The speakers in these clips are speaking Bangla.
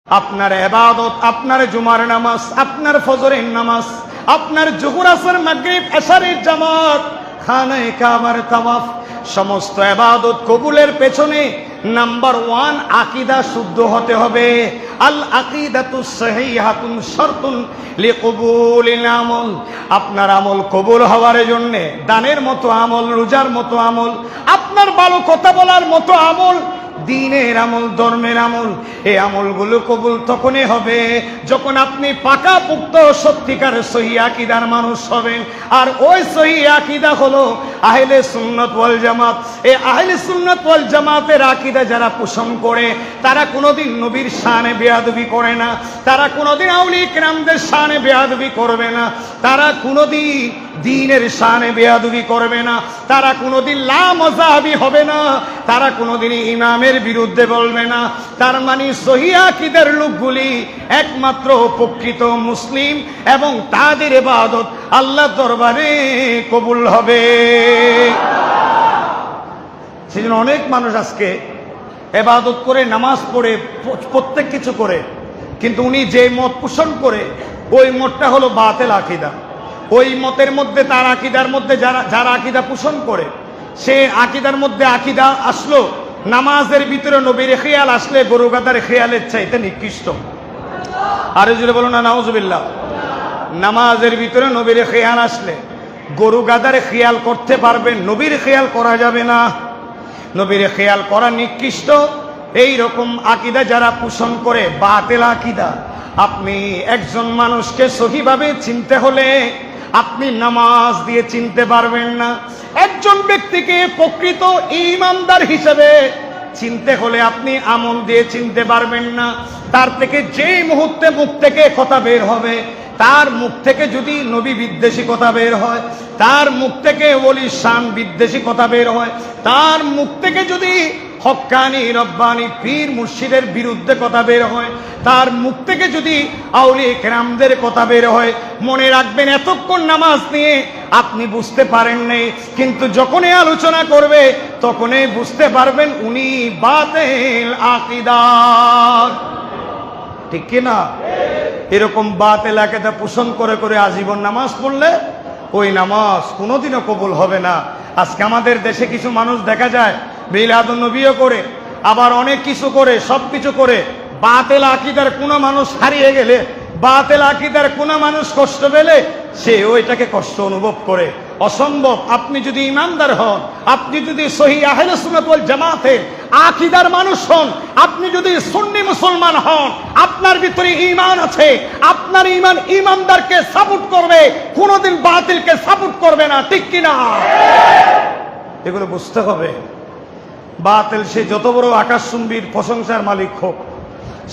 আপনার ইবাদত, আপনার জুমার নামাজ, আপনার ফজরের নামাজ, আপনার জোহর আসর মাগরিব এশারের জামাত, খানায়ে কাবার তাওয়াফ, সমস্ত ইবাদত কবুলের পেছনে নাম্বার 1 আকীদা শুদ্ধ হতে হবে। আল আকীদাতুস সহিহাতুন শারতুন লিকবুলিল আমল। আপনার আমল কবুল হওয়ার জন্য দানের মতো আমল, রোজার মতো আমল, আপনার ভালো কথা বলার মতো আমল, দ্বীনের আমল, ধর্মের আমল, এই আমলগুলো কবুল তখনই হবে যখন আপনি পাকাপোক্ত সত্যিকার সহিহ আকীদার মানুষ হবেন। আর ওই সহিহ আকীদা হলো আহলে সুন্নাত ওয়াল জামাত। এই আহলে সুন্নাত ওয়াল জামাতের আকীদা যারা পোষণ করে তারা কোনোদিন নবীর শানে বেয়াদবি করে না, তারা কোনোদিন আউলিয়া কিরামদের শানে বেয়াদবি করবে না, তারা কোনোদিন দ্বীনের শানে বেয়াদবি করবে না, তারা কোনোদিন লা মাযহাবী হবে না, তারা কোনোদিন ইমামের বিরুদ্ধে বলবে না। তার মানে সহিহ আকীদার লোকগুলি একমাত্র প্রকৃত মুসলিম এবং তাদের ইবাদত আল্লাহর দরবারে কবুল হবে। সেজন্য অনেক মানুষ আজকে ইবাদত করে, নামাজ পড়ে, প্রত্যেক কিছু করে, কিন্তু উনি যে মত পোষণ করে ওই মতটা হলো বাতিল আকীদা। ওই মতের মধ্যে, তার আকীদার মধ্যে যারা আকীদা পোষণ করে, সে আকীদার মধ্যে আকীদা আসলো নামাজের ভিতরে নবীর খেয়াল আসলে গরু গাদার খেয়ালের চাইতে নিকৃষ্ট। আরে জুড়ে বলো না নাউজুবিল্লাহ। নামাজের ভিতরে নবীর খেয়াল আসলে গরু গাদার খেয়াল করতে পারবেন, নবীর খেয়াল করা যাবে না। নবীর খেয়াল করা নিকৃষ্ট। এই রকম আকীদা যারা পোষণ করে, বাতিল আকীদা। আপনি একজন মানুষকে সহিভাবে চিনতে হলে আপনি নামাজ দিয়ে চিনতে পারবেন না। একজন ব্যক্তিকে প্রকৃত ঈমানদার হিসেবে চিনতে হলে আপনি আমল দিয়ে চিনতে পারবেন না। তার থেকে যেই মুহূর্তে মুখ থেকে কথা বের হবে, তার মুখ থেকে যদি নবী বিদ্বেষী কথা বের হয়, তার মুখ থেকে ওলির শান বিদ্বেষী কথা বের হয়, তার মুখ থেকে যদি হক্কানি রব্বানি পীর মুর্শিদের বিরুদ্ধে কথা বের হয়, তার মুখ থেকে যদি আউলিয়া কেরামদের কথা বের হয়, মনে রাখবেন এতক্ষণ নামাজ নিয়ে আপনি বুঝতে পারেন নাই, কিন্তু যখনই আলোচনা করবে তখনই বুঝতে পারবেন উনি বাতিল আকীদার। ঠিক কিনা? এরকম বাতিল আকীদা পোষণ করে করে আজীবন নামাজ পড়লে ওই নামাজ কোনোদিনও কবুল হবে না। আজকে আমাদের দেশে কিছু মানুষ দেখা যায় মিলাদুন নবীও করে, আবার অনেক কিছু করে, সব কিছু করে, বাতিল আকীদার কোনো মানুষ হারিয়ে গেলে, বাতিল আকীদার কোনো মানুষ কষ্ট পেলে সে ওইটাকে কষ্ট অনুভব করে। অসম্ভব। আপনি যদি ইমানদার হন, আপনি যদি সহিহ আহলে সুন্নাত ওয়াল জামাতের আকীদার মানুষ হন, আপনি যদি সুন্নি মুসলমান হন, আপনার ভিতরে ঈমান আছে, আপনার ঈমান ঈমানদারকে সাপোর্ট করবে, কোনোদিন বাতিলকে সাপোর্ট করবে না। ঠিক কিনা? এগুলো বুঝতে হবে। বাতিল সে যত বড় আকাশচুম্বীর প্রশংসার মালিক হোক,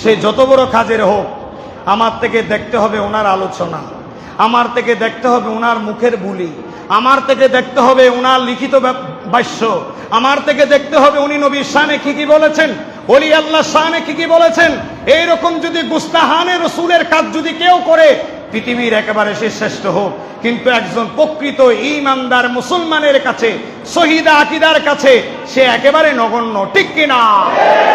সে যত বড় কাজের হোক, আমার থেকে দেখতে হবে ওনার আলোচনা, আমার থেকে দেখতে হবে ওনার মুখের বুলি, আমার থেকে দেখতে হবে ওনার লিখিত ভাষ্য, আমার থেকে দেখতে হবে উনি নবীর শানে কি কি বলেছেন, ওলি আল্লাহ শানে কি কি বলেছেন। এইরকম যদি গুস্তাহানে রসুলের কাজ যদি কেউ করে, পৃথিবীর একেবারে সে শ্রেষ্ঠ হোক, কিন্তু একজন প্রকৃত ঈমানদার মুসলমানের কাছে, শহীদ আকীদার কাছে সে একেবারে নগণ্য। ঠিক কিনা?